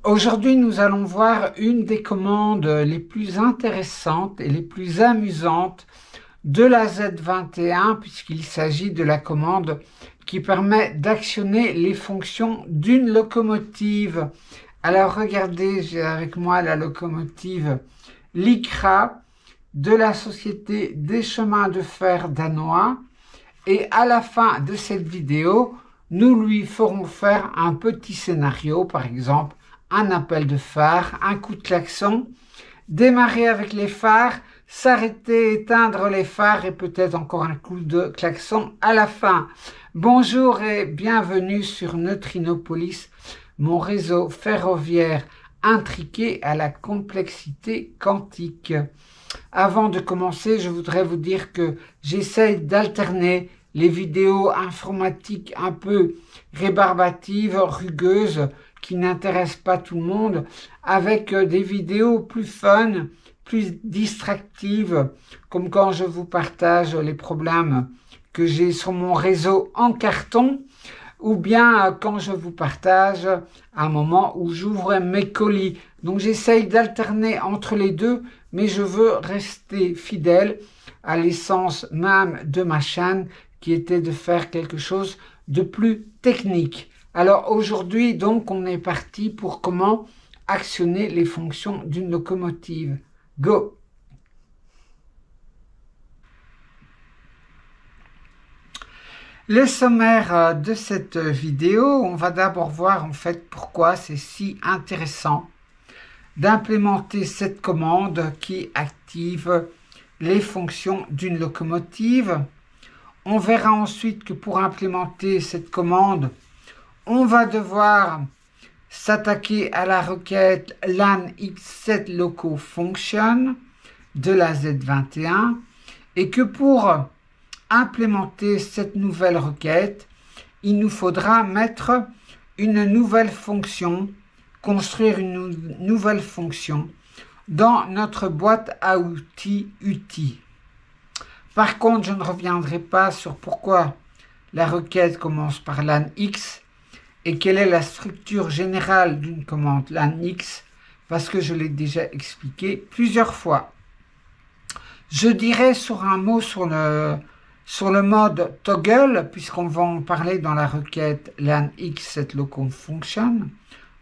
Aujourd'hui, nous allons voir une des commandes les plus intéressantes et les plus amusantes de la Z21, puisqu'il s'agit de la commande qui permet d'actionner les fonctions d'une locomotive. Alors regardez, j'ai avec moi la locomotive Lycra de la Société des chemins de fer danois. Et à la fin de cette vidéo, nous lui ferons faire un petit scénario, par exemple un appel de phare, un coup de klaxon, démarrer avec les phares, s'arrêter, éteindre les phares et peut-être encore un coup de klaxon à la fin. Bonjour et bienvenue sur Neutrinopolis, mon réseau ferroviaire intriqué à la complexité quantique. Avant de commencer, je voudrais vous dire que j'essaye d'alterner les vidéos informatiques un peu rébarbatives, rugueuses, qui n'intéressent pas tout le monde, avec des vidéos plus fun, plus distractives, comme quand je vous partage les problèmes que j'ai sur mon réseau en carton, ou bien quand je vous partage un moment où j'ouvre mes colis. Donc j'essaye d'alterner entre les deux, mais je veux rester fidèle à l'essence même de ma chaîne, qui était de faire quelque chose de plus technique. Alors aujourd'hui, donc, on est parti pour comment actionner les fonctions d'une locomotive. Go! Le sommaire de cette vidéo, on va d'abord voir en fait pourquoi c'est si intéressant d'implémenter cette commande qui active les fonctions d'une locomotive. On verra ensuite que pour implémenter cette commande, on va devoir s'attaquer à la requête LAN X7 Loco Function de la Z21 et que pour implémenter cette nouvelle requête, il nous faudra mettre une nouvelle fonction, construire une nouvelle fonction dans notre boîte à outils UTI. Par contre, je ne reviendrai pas sur pourquoi la requête commence par LAN X et quelle est la structure générale d'une commande LAN X, parce que je l'ai déjà expliqué plusieurs fois. Je dirais sur un mot sur le mode toggle, puisqu'on va en parler dans la requête LAN X7 Loco Function.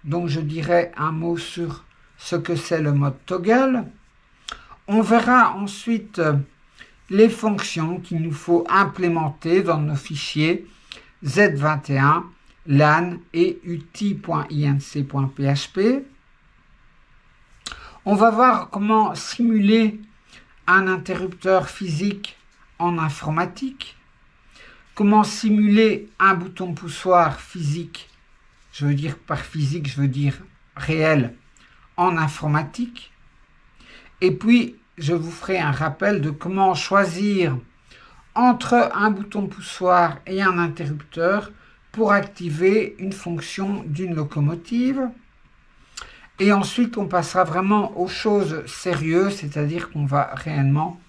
Donc je dirais un mot sur ce que c'est le mode toggle. On verra ensuite les fonctions qu'il nous faut implémenter dans nos fichiers Z21, LAN et uti.inc.php. On va voir comment simuler un interrupteur physique en informatique, comment simuler un bouton poussoir physique, je veux dire par physique, je veux dire réel, en informatique, et puis je vous ferai un rappel de comment choisir entre un bouton poussoir et un interrupteur pour activer une fonction d'une locomotive. Et ensuite, on passera vraiment aux choses sérieuses, c'est-à-dire qu'on va réellement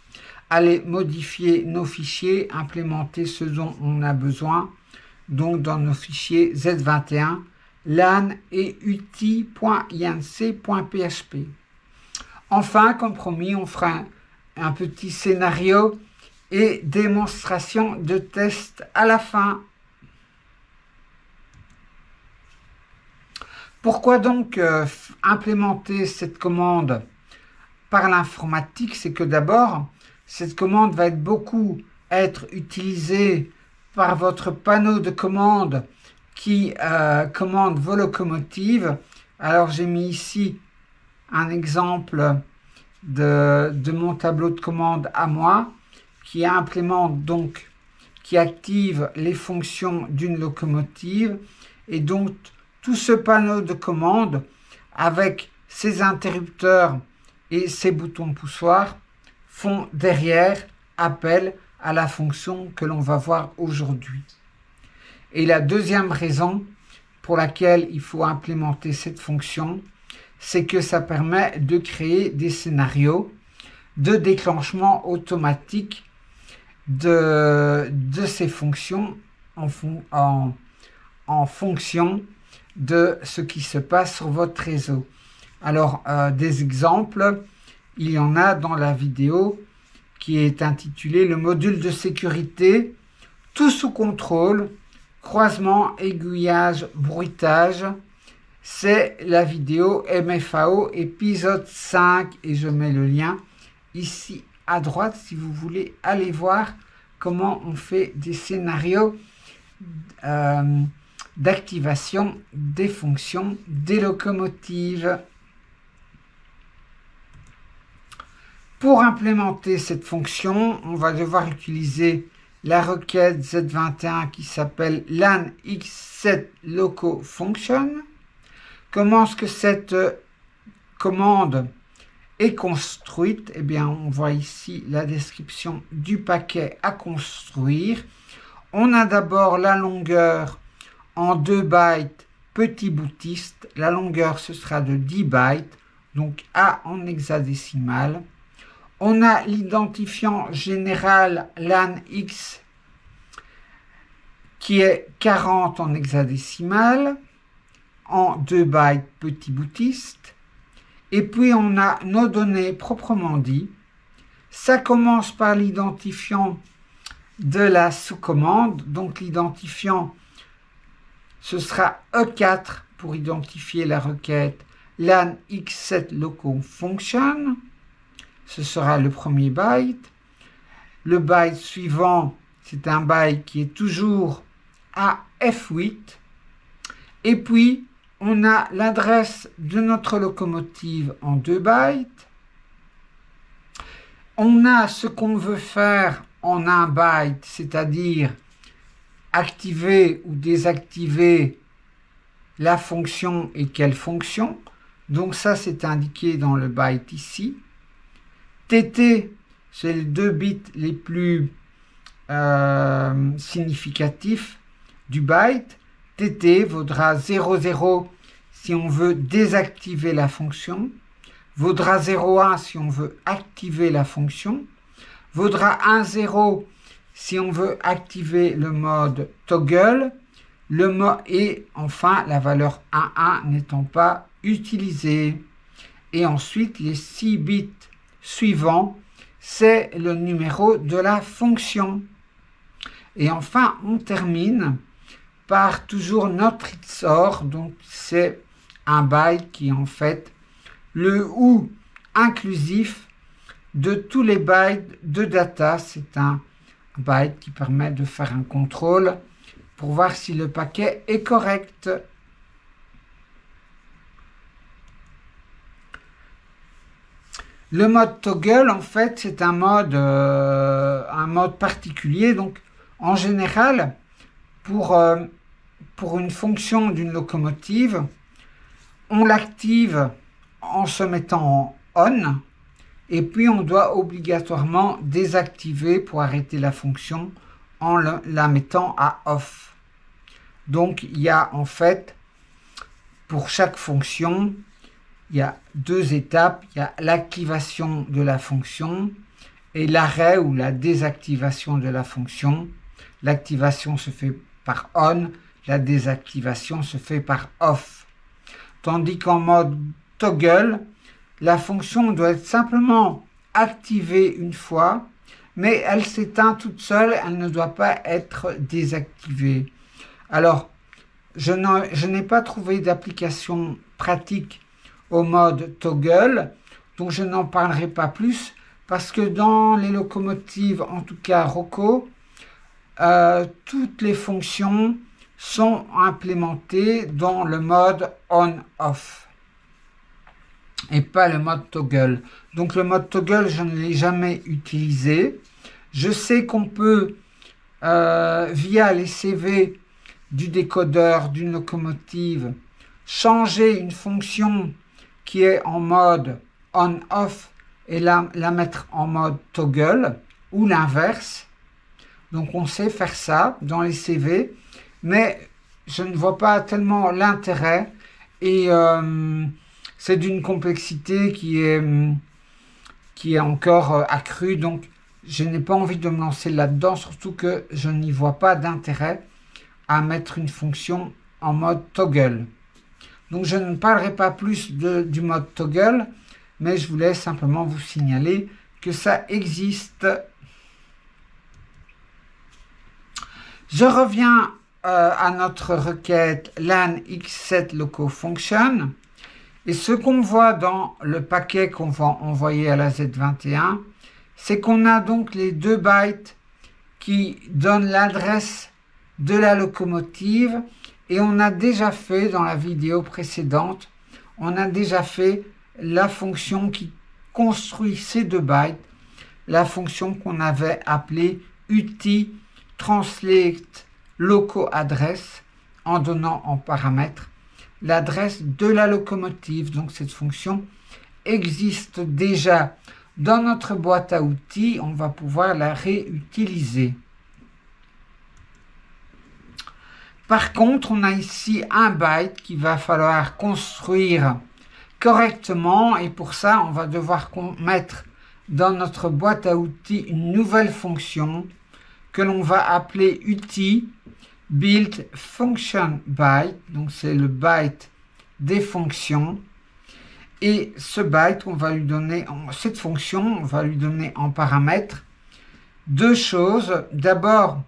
aller modifier nos fichiers, implémenter ce dont on a besoin, donc dans nos fichiers Z21, LAN et uti.inc.php. Enfin, comme promis, on fera un petit scénario et démonstration de test à la fin. Pourquoi donc implémenter cette commande par l'informatique? C'est que d'abord, cette commande va être utilisée par votre panneau de commande qui commande vos locomotives. Alors j'ai mis ici un exemple de mon tableau de commande à moi qui implémente donc, qui active les fonctions d'une locomotive et donc tout ce panneau de commande avec ses interrupteurs et ses boutons poussoirs font derrière appel à la fonction que l'on va voir aujourd'hui. Et la deuxième raison pour laquelle il faut implémenter cette fonction, c'est que ça permet de créer des scénarios de déclenchement automatique de ces fonctions en fonction de ce qui se passe sur votre réseau. Alors, des exemples, il y en a dans la vidéo qui est intitulée « Le module de sécurité, tout sous contrôle, croisement, aiguillage, bruitage ». C'est la vidéo MFAO épisode 5 et je mets le lien ici à droite si vous voulez aller voir comment on fait des scénarios d'activation des fonctions des locomotives. Pour implémenter cette fonction, on va devoir utiliser la requête Z21 qui s'appelle LAN X7 Loco Function. Comment est-ce que cette commande est construite? Eh bien, on voit ici la description du paquet à construire. On a d'abord la longueur en 2 bytes petit boutiste. La longueur, ce sera de 10 bytes, donc A en hexadécimal. On a l'identifiant général LAN-X qui est 40 en hexadécimal, en 2 bytes petit boutiste. Et puis on a nos données proprement dit. Ça commence par l'identifiant de la sous-commande. Donc l'identifiant, ce sera E4 pour identifier la requête LAN X7 Loco Function. Ce sera le premier byte. Le byte suivant, c'est un byte qui est toujours à F8. Et puis, on a l'adresse de notre locomotive en 2 bytes. On a ce qu'on veut faire en 1 byte, c'est-à-dire activer ou désactiver la fonction et quelle fonction. Donc ça, c'est indiqué dans le byte ici. TT, c'est les 2 bits les plus significatifs du byte. TT vaudra 00 si on veut désactiver la fonction, vaudra 01 si on veut activer la fonction, vaudra 10 si on veut activer le mode toggle, et enfin la valeur 11 n'étant pas utilisée. Et ensuite, les 6 bits suivants, c'est le numéro de la fonction. Et enfin, on termine par toujours notre XOR, donc c'est un byte qui est en fait le OU inclusif de tous les bytes de data. C'est un byte qui permet de faire un contrôle pour voir si le paquet est correct. Le mode toggle, en fait, c'est un mode particulier. Donc, en général, pour une fonction d'une locomotive, on l'active en se mettant en on, et puis on doit obligatoirement désactiver pour arrêter la fonction en la mettant à off. Donc, il y a en fait, pour chaque fonction, il y a 2 étapes. Il y a l'activation de la fonction et l'arrêt ou la désactivation de la fonction. L'activation se fait par on, la désactivation se fait par off. Tandis qu'en mode toggle, la fonction doit être simplement activée une fois, mais elle s'éteint toute seule, elle ne doit pas être désactivée. Alors, je n'ai pas trouvé d'application pratique au mode toggle, donc je n'en parlerai pas plus, parce que dans les locomotives, en tout cas Roco, toutes les fonctions sont implémentées dans le mode on-off et pas le mode toggle. Donc le mode toggle, je ne l'ai jamais utilisé. Je sais qu'on peut, via les CV du décodeur d'une locomotive, changer une fonction qui est en mode on-off et la mettre en mode toggle ou l'inverse. Donc on sait faire ça dans les CV, mais je ne vois pas tellement l'intérêt et c'est d'une complexité qui est encore accrue, donc je n'ai pas envie de me lancer là-dedans, surtout que je n'y vois pas d'intérêt à mettre une fonction en mode toggle. Donc je ne parlerai pas plus du mode toggle, mais je voulais simplement vous signaler que ça existe. Je reviens à notre requête LAN x7 local function. Et ce qu'on voit dans le paquet qu'on va envoyer à la Z21, c'est qu'on a donc les 2 bytes qui donnent l'adresse de la locomotive. Et on a déjà fait dans la vidéo précédente, on a déjà fait la fonction qui construit ces 2 bytes, la fonction qu'on avait appelée uti translate local address, en donnant en paramètre l'adresse de la locomotive. Donc cette fonction existe déjà dans notre boîte à outils, on va pouvoir la réutiliser. Par contre, on a ici un byte qu'il va falloir construire correctement et pour ça, on va devoir mettre dans notre boîte à outils une nouvelle fonction que l'on va appeler uti build function byte, donc c'est le byte des fonctions, et ce byte, on va lui donner, cette fonction, on va lui donner en paramètre 2 choses. D'abord,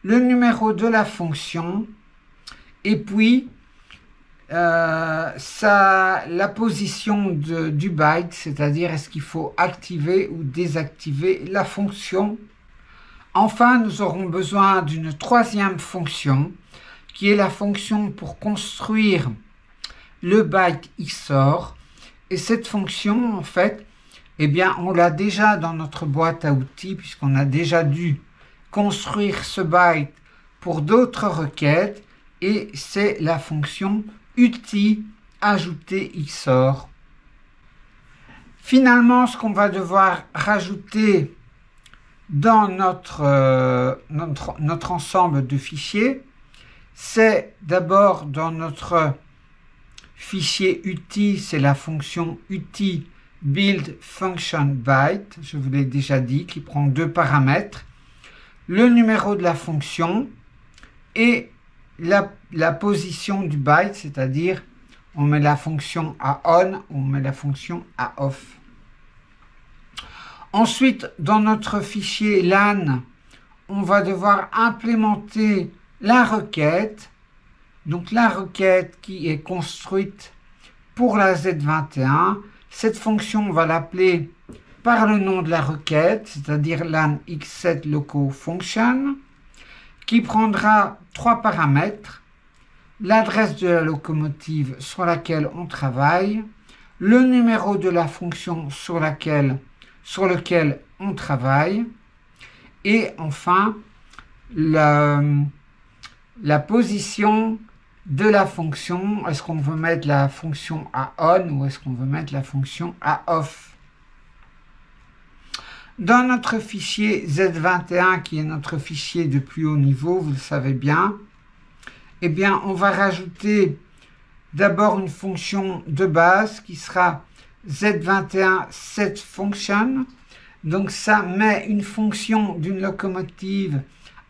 le numéro de la fonction, et puis la position du byte, c'est-à-dire est-ce qu'il faut activer ou désactiver la fonction. Enfin, nous aurons besoin d'une 3e fonction, qui est la fonction pour construire le byte XOR. Et cette fonction, en fait, eh bien, on l'a déjà dans notre boîte à outils, puisqu'on a déjà dû construire ce byte pour d'autres requêtes, et c'est la fonction uti ajouter XOR. Finalement, ce qu'on va devoir rajouter dans notre ensemble de fichiers, c'est d'abord dans notre fichier uti, c'est la fonction uti build function byte, je vous l'ai déjà dit, qui prend 2 paramètres, le numéro de la fonction et la position du byte, c'est-à-dire on met la fonction à on ou on met la fonction à off. Ensuite, dans notre fichier LAN, on va devoir implémenter la requête. Donc la requête qui est construite pour la Z21. Cette fonction, on va l'appeler par le nom de la requête, c'est-à-dire LAN x7 local function, qui prendra 3 paramètres. L'adresse de la locomotive sur laquelle on travaille, le numéro de la fonction sur lequel on travaille, et enfin la position de la fonction. Est-ce qu'on veut mettre la fonction à on ou est-ce qu'on veut mettre la fonction à off? Dans notre fichier Z21, qui est notre fichier de plus haut niveau, vous le savez bien, eh bien, on va rajouter d'abord une fonction de base qui sera Z21 set function. Donc ça met une fonction d'une locomotive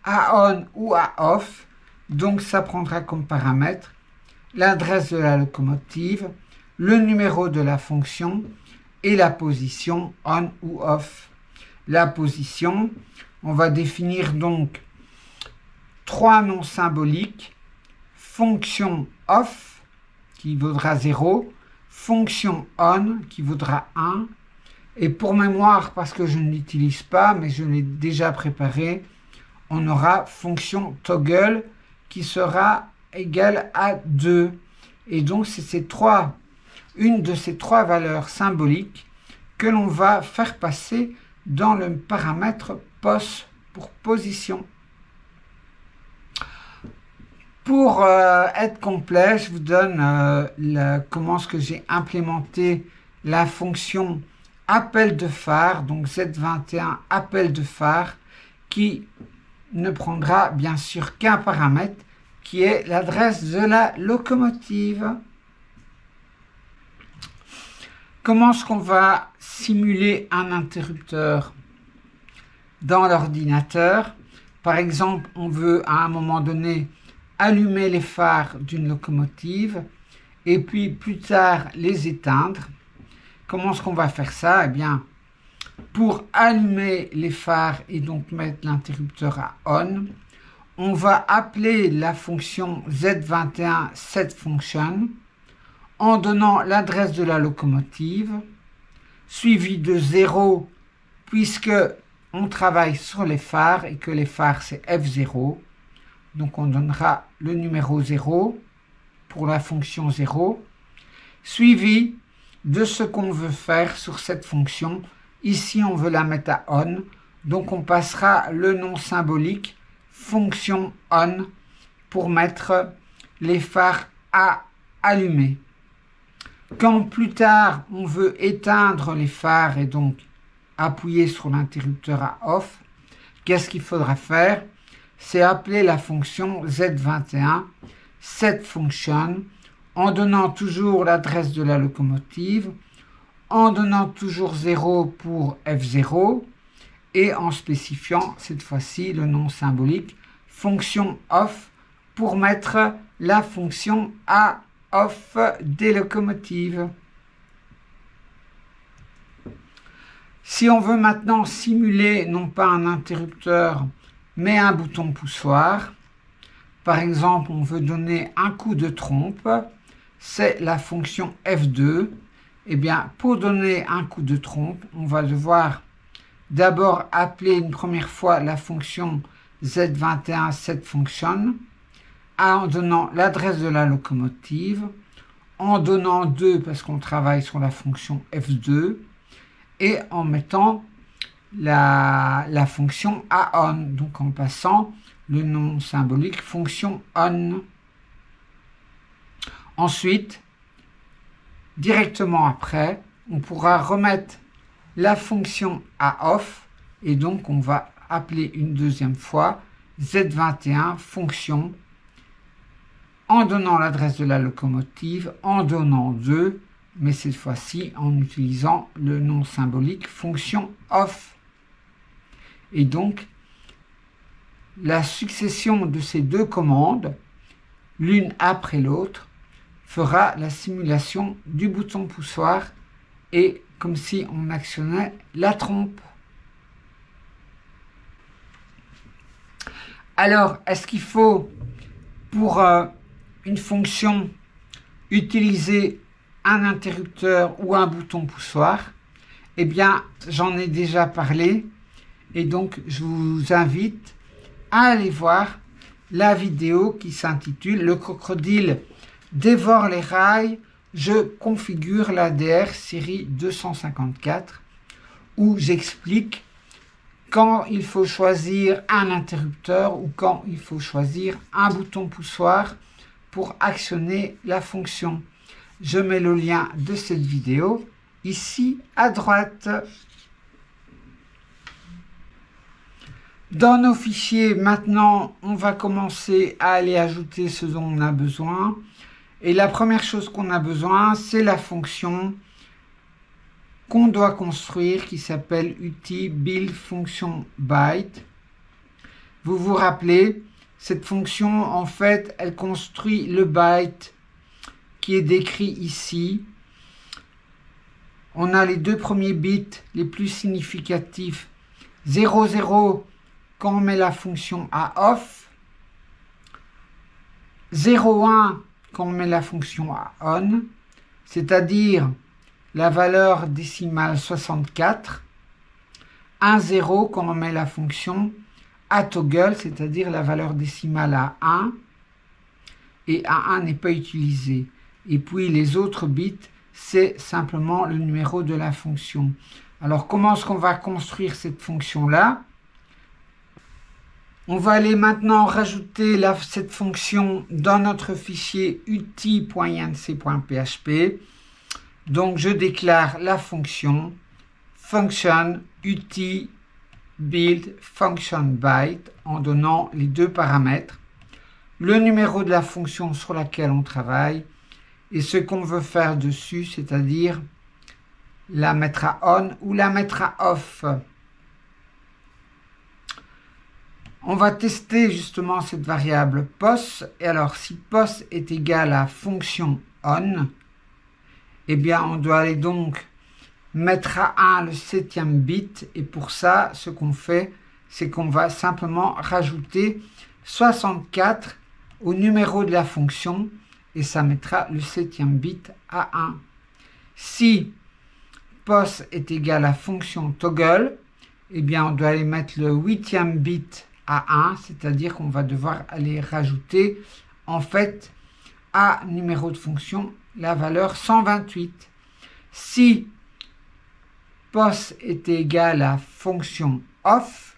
à on ou à off. Donc ça prendra comme paramètre l'adresse de la locomotive, le numéro de la fonction et la position on ou off. La position, on va définir donc 3 noms symboliques, fonction off qui vaudra 0, fonction on qui vaudra 1, et pour mémoire, parce que je ne l'utilise pas, mais je l'ai déjà préparé, on aura fonction toggle qui sera égale à 2. Et donc c'est une de ces 3 valeurs symboliques que l'on va faire passer dans le paramètre pos pour position. Pour être complet, je vous donne comment est-ce que j'ai implémenté la fonction appel de phare, donc Z21 appel de phare, qui ne prendra bien sûr qu'un paramètre, qui est l'adresse de la locomotive. Comment est-ce qu'on va simuler un interrupteur dans l'ordinateur? Par exemple, on veut à un moment donné allumer les phares d'une locomotive, et puis plus tard les éteindre. Comment est-ce qu'on va faire ça? Eh bien, pour allumer les phares et donc mettre l'interrupteur à on, on va appeler la fonction Z21 setFunction en donnant l'adresse de la locomotive, suivi de 0, puisque on travaille sur les phares et que les phares c'est F0. Donc on donnera le numéro 0 pour la fonction 0, suivi de ce qu'on veut faire sur cette fonction. Ici, on veut la mettre à on, donc on passera le nom symbolique fonction on pour mettre les phares à allumer. Quand plus tard, on veut éteindre les phares et donc appuyer sur l'interrupteur à off, qu'est-ce qu'il faudra faire? C'est appeler la fonction Z21 setFunction en donnant toujours l'adresse de la locomotive, en donnant toujours 0 pour F0 et en spécifiant cette fois-ci le nom symbolique fonction off pour mettre la fonction à off des locomotives. Si on veut maintenant simuler non pas un interrupteur mais un bouton poussoir, par exemple on veut donner un coup de trompe, c'est la fonction F2. Eh bien, pour donner un coup de trompe, on va devoir d'abord appeler une première fois la fonction Z21 setFunction en donnant l'adresse de la locomotive, en donnant 2 parce qu'on travaille sur la fonction F2 et en mettant la fonction à on, donc en passant le nom symbolique fonction on. Ensuite, directement après, on pourra remettre la fonction à off et donc on va appeler une deuxième fois Z21 fonction en donnant l'adresse de la locomotive, en donnant 2, mais cette fois-ci en utilisant le nom symbolique fonction off. Et donc, la succession de ces deux commandes, l'une après l'autre, fera la simulation du bouton poussoir et comme si on actionnait la trompe. Alors, est-ce qu'il faut, pour une fonction, utiliser un interrupteur ou un bouton poussoir? Eh bien, j'en ai déjà parlé et donc je vous invite à aller voir la vidéo qui s'intitule « Le crocodile dévore les rails, je configure l'ADR série 254 » où j'explique quand il faut choisir un interrupteur ou quand il faut choisir un bouton poussoir pour actionner la fonction. Je mets le lien de cette vidéo ici à droite. Dans nos fichiers, maintenant, on va commencer à aller ajouter ce dont on a besoin. Et la première chose qu'on a besoin, c'est la fonction qu'on doit construire qui s'appelle uti build function byte. Vous vous rappelez, cette fonction, en fait, elle construit le byte qui est décrit ici. On a les deux premiers bits les plus significatifs. 00 quand on met la fonction à off. 01 quand on met la fonction à on, c'est-à-dire la valeur décimale 64, 10 quand on met la fonction à toggle, c'est-à-dire la valeur décimale à 1, et A1 n'est pas utilisé. Et puis les autres bits, c'est simplement le numéro de la fonction. Alors comment est-ce qu'on va construire cette fonction-là? On va aller maintenant rajouter cette fonction dans notre fichier uti.inc.php. Donc je déclare la fonction function uti build function byte en donnant les deux paramètres, le numéro de la fonction sur laquelle on travaille et ce qu'on veut faire dessus, c'est-à-dire la mettre à on ou la mettre à off. On va tester justement cette variable pos. Et alors, si pos est égal à fonction on, eh bien on doit aller donc mettre à 1 le 7e bit, et pour ça, ce qu'on fait, c'est qu'on va simplement rajouter 64 au numéro de la fonction, et ça mettra le 7e bit à 1. Si pos est égal à fonction toggle, eh bien on doit aller mettre le 8e bit à 1, c'est-à-dire qu'on va devoir aller rajouter en fait à numéro de fonction la valeur 128. Si pos est égal à fonction off,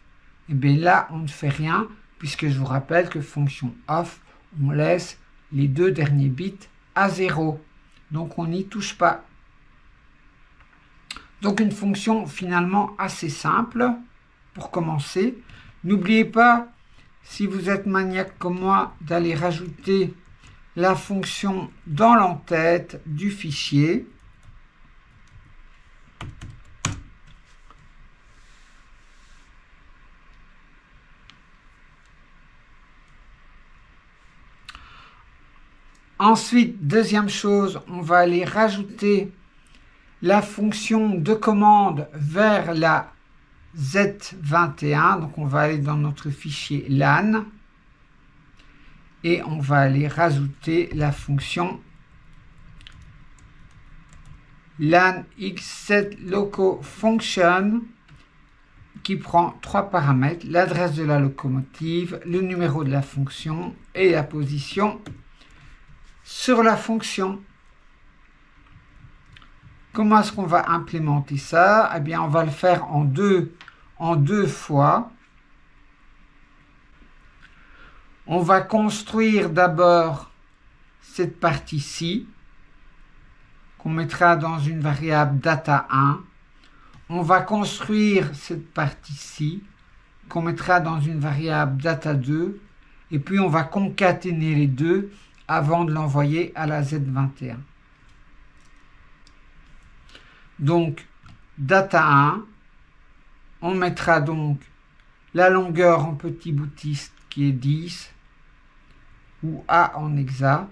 et bien là on ne fait rien, puisque je vous rappelle que fonction off, on laisse les 2 derniers bits à 0, donc on n'y touche pas. Donc une fonction finalement assez simple pour commencer. N'oubliez pas, si vous êtes maniaque comme moi, d'aller rajouter la fonction dans l'entête du fichier. Ensuite, deuxième chose, on va aller rajouter la fonction de commande vers la Z21. Donc on va aller dans notre fichier LAN et on va aller rajouter la fonction LAN x7locofunction qui prend 3 paramètres, l'adresse de la locomotive, le numéro de la fonction et la position sur la fonction. Comment est-ce qu'on va implémenter ça? Eh bien, on va le faire en deux fois. On va construire d'abord cette partie-ci, qu'on mettra dans une variable data1. On va construire cette partie-ci, qu'on mettra dans une variable data2. Et puis, on va concaténer les deux avant de l'envoyer à la Z21. Donc, data1, on mettra donc la longueur en petit boutiste qui est 10, ou A en hexa,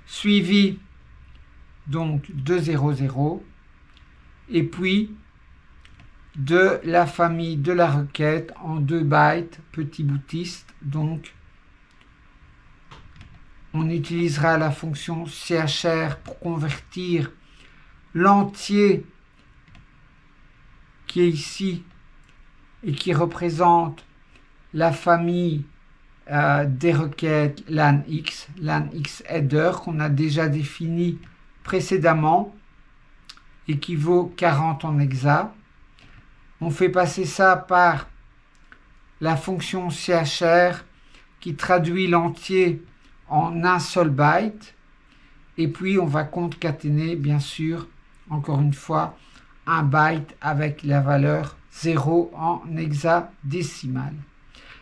suivi donc de 00, et puis de la famille de la requête en 2 bytes petit boutiste. Donc on utilisera la fonction chr pour convertir l'entier qui est ici et qui représente la famille des requêtes LANX header qu'on a déjà défini précédemment et qui vaut 40 en hexa. On fait passer ça par la fonction chr qui traduit l'entier en un seul byte, et puis on va concaténer bien sûr encore une fois un byte avec la valeur 0 en hexadécimal.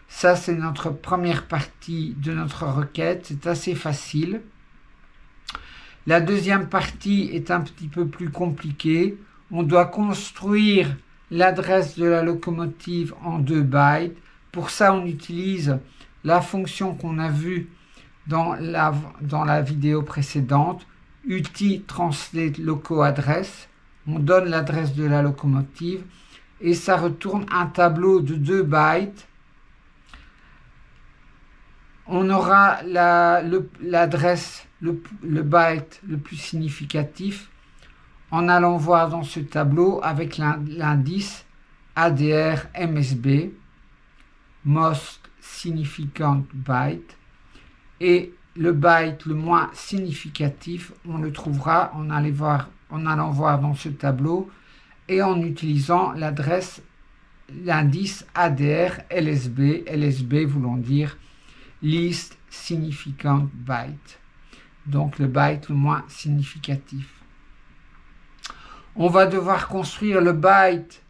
Ça c'est notre première partie de notre requête, c'est assez facile. La deuxième partie est un petit peu plus compliquée. On doit construire l'adresse de la locomotive en 2 bytes. Pour ça on utilise la fonction qu'on a vue dans la vidéo précédente, uti-translate loco address. On donne l'adresse de la locomotive et ça retourne un tableau de 2 bytes. On aura l'adresse, le byte le plus significatif en allant voir dans ce tableau avec l'indice ADR MSB, Most Significant Byte, et le byte le moins significatif, on le trouvera en allant voir dans ce tableau et en utilisant l'indice ADR LSB, LSB voulant dire Least Significant Byte, donc le byte le moins significatif. On va devoir construire le byte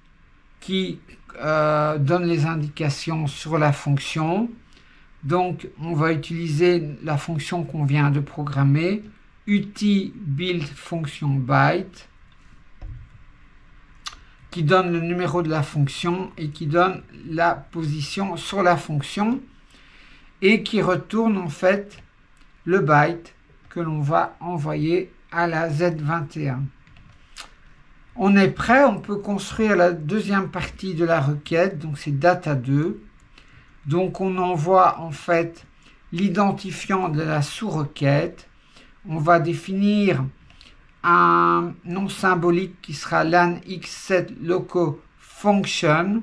qui donne les indications sur la fonction. Donc, on va utiliser la fonction qu'on vient de programmer, uti-build-function-byte, qui donne le numéro de la fonction et qui donne la position sur la fonction et qui retourne en fait le byte que l'on va envoyer à la Z21. On est prêt, on peut construire la deuxième partie de la requête, donc c'est data2. Donc on envoie en fait l'identifiant de la sous-requête. On va définir un nom symbolique qui sera LAN-x7-loco-function.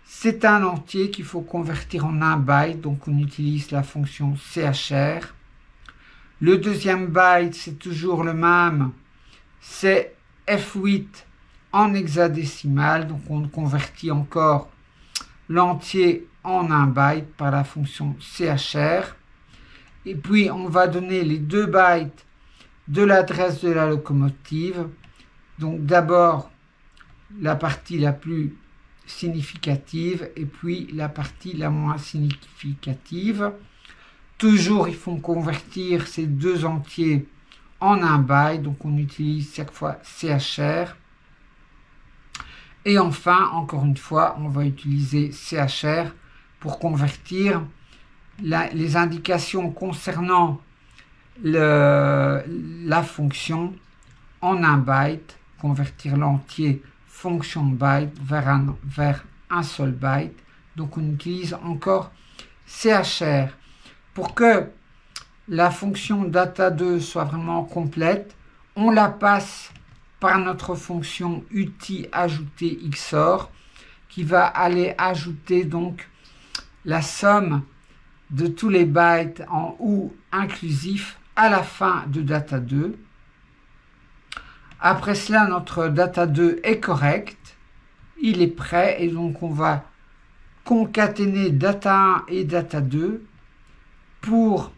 C'est un entier qu'il faut convertir en un byte, donc on utilise la fonction chr. Le deuxième byte, c'est toujours le même, c'est F8 en hexadécimal, donc on convertit encore l'entier en un byte par la fonction chr. Et puis on va donner les 2 bytes de l'adresse de la locomotive. Donc d'abord la partie la plus significative et puis la partie la moins significative. Toujours il faut convertir ces 2 entiers en un byte, donc on utilise chaque fois chr. Et enfin, encore une fois, on va utiliser chr pour convertir les indications concernant la fonction en un byte, convertir l'entier fonction byte vers un seul byte. Donc on utilise encore chr. Pour que la fonction data2 soit vraiment complète, on la passe par notre fonction uti ajouter XOR qui va aller ajouter donc la somme de tous les bytes en OU inclusif à la fin de data2. Après cela, notre data2 est correct, il est prêt et donc on va concaténer data1 et data2 pour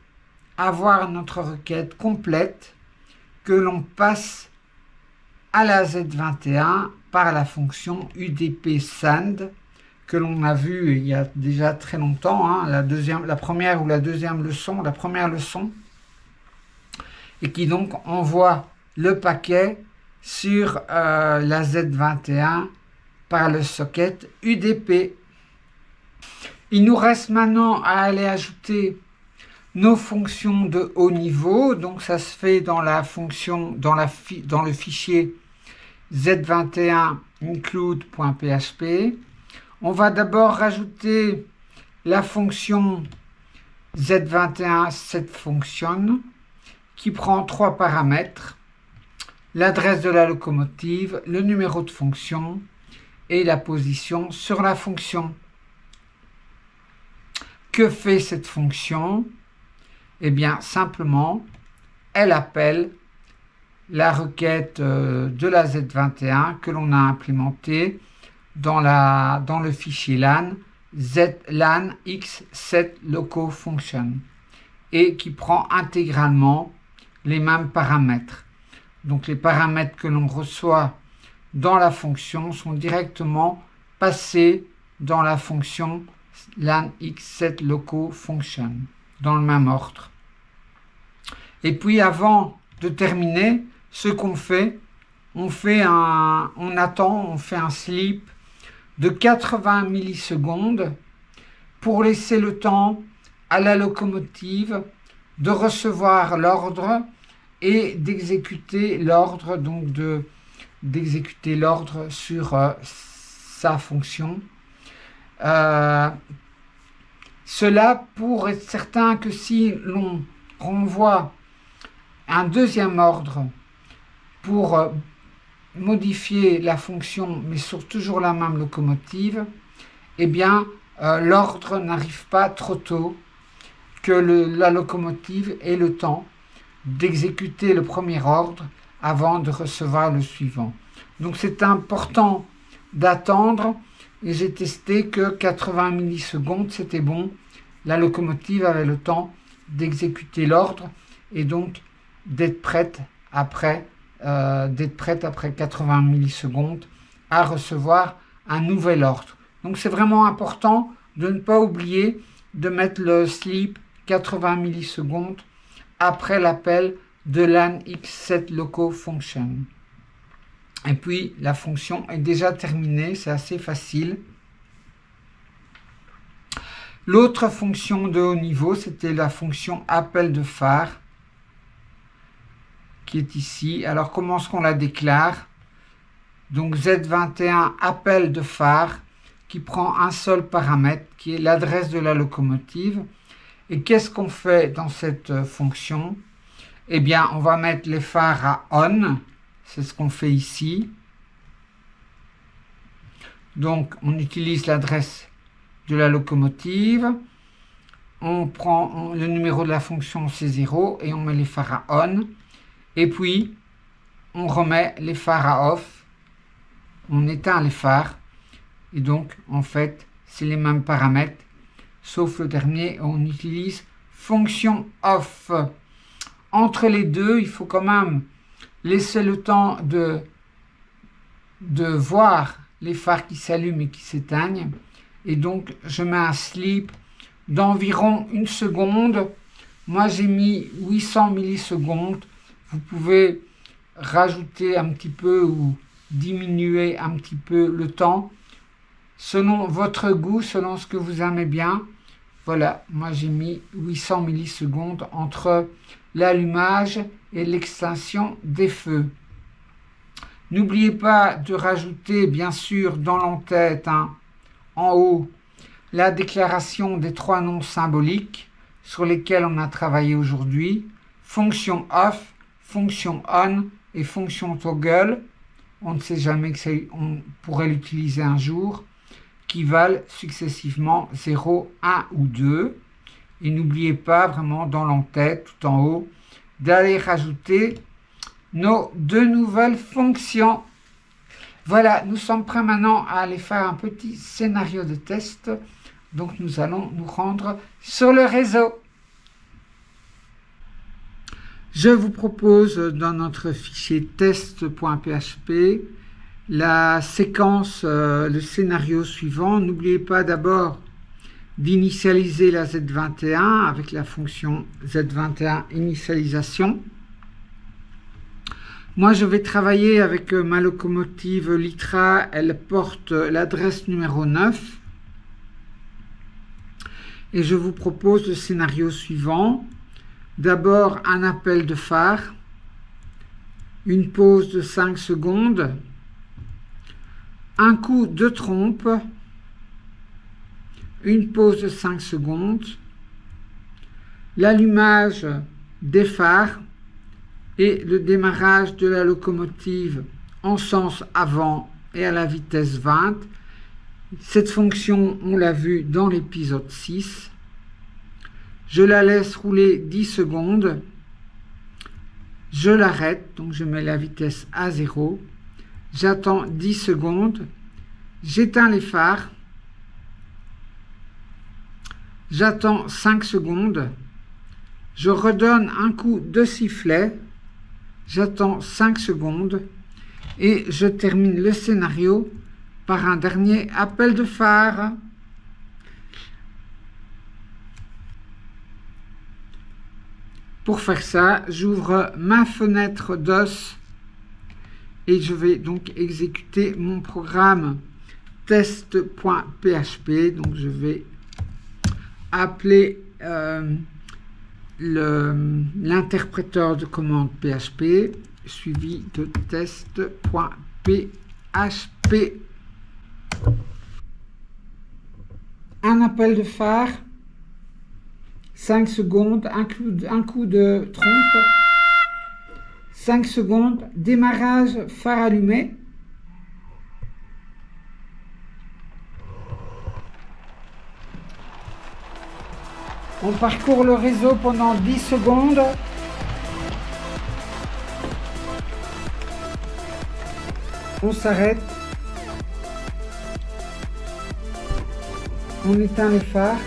avoir notre requête complète que l'on passe à la Z21 par la fonction UDP send que l'on a vu il y a déjà très longtemps, hein, la première ou la deuxième leçon, la première leçon, et qui donc envoie le paquet sur la Z21 par le socket UDP. Il nous reste maintenant à aller ajouter nos fonctions de haut niveau, donc ça se fait dans la fonction, dans le fichier z21 include.php. On va d'abord rajouter la fonction z21 setFunction qui prend 3 paramètres, l'adresse de la locomotive, le numéro de fonction et la position sur la fonction. Que fait cette fonction? Eh bien, simplement, elle appelle la requête de la Z21 que l'on a implémentée dans le fichier LAN, ZLAN x7locofunction, et qui prend intégralement les mêmes paramètres. Donc, les paramètres que l'on reçoit dans la fonction sont directement passés dans la fonction LAN x7locofunction, dans le même ordre. Et puis avant de terminer, ce qu'on fait, on fait un sleep de 80 millisecondes pour laisser le temps à la locomotive de recevoir l'ordre et d'exécuter l'ordre, donc d'exécuter l'ordre sur sa fonction. Cela pour être certain que si l'on renvoie un deuxième ordre pour modifier la fonction, mais sur toujours la même locomotive, eh bien, l'ordre n'arrive pas trop tôt, que la locomotive ait le temps d'exécuter le premier ordre avant de recevoir le suivant. Donc, c'est important d'attendre, et j'ai testé que 80 millisecondes, c'était bon. La locomotive avait le temps d'exécuter l'ordre et donc d'être prête après 80 millisecondes à recevoir un nouvel ordre. Donc c'est vraiment important de ne pas oublier de mettre le sleep 80 millisecondes après l'appel de LAN x7locofunction. Et puis la fonction est déjà terminée, c'est assez facile. L'autre fonction de haut niveau, c'était la fonction appel de phare, qui est ici. Alors, comment est-ce qu'on la déclare? Donc, Z21 appel de phare, qui prend un seul paramètre, qui est l'adresse de la locomotive. Et qu'est-ce qu'on fait dans cette fonction? Eh bien, on va mettre les phares à on, c'est ce qu'on fait ici. Donc, on utilise l'adresse de la locomotive, on prend le numéro de la fonction, c'est 0, et on met les phares à on, et puis on remet les phares à off, on éteint les phares, et donc en fait c'est les mêmes paramètres, sauf le dernier, on utilise fonction off. Entre les deux, il faut quand même laisser le temps de voir les phares qui s'allument et qui s'éteignent. Et donc, je mets un sleep d'environ 1 seconde. Moi, j'ai mis 800 millisecondes. Vous pouvez rajouter un petit peu ou diminuer un petit peu le temps selon votre goût, selon ce que vous aimez bien. Voilà, moi j'ai mis 800 millisecondes entre l'allumage et l'extinction des feux. N'oubliez pas de rajouter, bien sûr, dans l'entête, en haut, la déclaration des 3 noms symboliques sur lesquels on a travaillé aujourd'hui. Fonction off, fonction on et fonction toggle. On ne sait jamais on pourrait l'utiliser un jour, qui valent successivement 0, 1 ou 2. Et n'oubliez pas vraiment dans l'entête, tout en haut, d'aller rajouter nos 2 nouvelles fonctions. Voilà, nous sommes prêts maintenant à aller faire un petit scénario de test. Donc nous allons nous rendre sur le réseau. Je vous propose dans notre fichier test.php la séquence, le scénario suivant. N'oubliez pas d'abord d'initialiser la Z21 avec la fonction Z21 initialisation. Moi, je vais travailler avec ma locomotive Litra. Elle porte l'adresse numéro 9. Et je vous propose le scénario suivant. D'abord, un appel de phare, une pause de 5 secondes, un coup de trompe, une pause de 5 secondes, l'allumage des phares et le démarrage de la locomotive en sens avant et à la vitesse 20. Cette fonction, on l'a vu dans l'épisode 6. Je la laisse rouler 10 secondes. Je l'arrête, donc je mets la vitesse à 0. J'attends 10 secondes. J'éteins les phares. J'attends 5 secondes. Je redonne un coup de sifflet. J'attends 5 secondes. Et je termine le scénario par un dernier appel de phare. Pour faire ça, j'ouvre ma fenêtre DOS et je vais donc exécuter mon programme test.php. Donc je vais appeler l'interpréteur de commande PHP suivi de test.php. Un appel de phare, 5 secondes, un coup de trompe, 5 secondes, démarrage, phare allumé. On parcourt le réseau pendant 10 secondes. On s'arrête. On éteint les phares.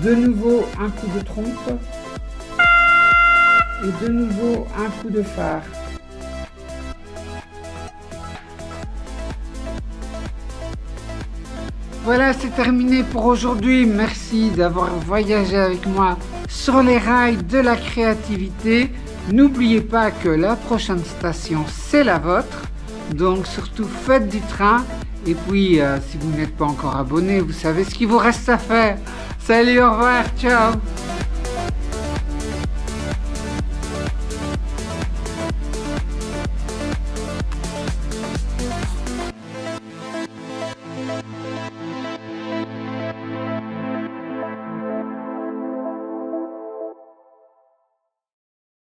De nouveau un coup de trompe. Et de nouveau un coup de phare. Voilà, c'est terminé pour aujourd'hui. Merci d'avoir voyagé avec moi sur les rails de la créativité. N'oubliez pas que la prochaine station, c'est la vôtre. Donc surtout, faites du train Et puis, si vous n'êtes pas encore abonné, vous savez ce qu'il vous reste à faire. Salut, au revoir, ciao!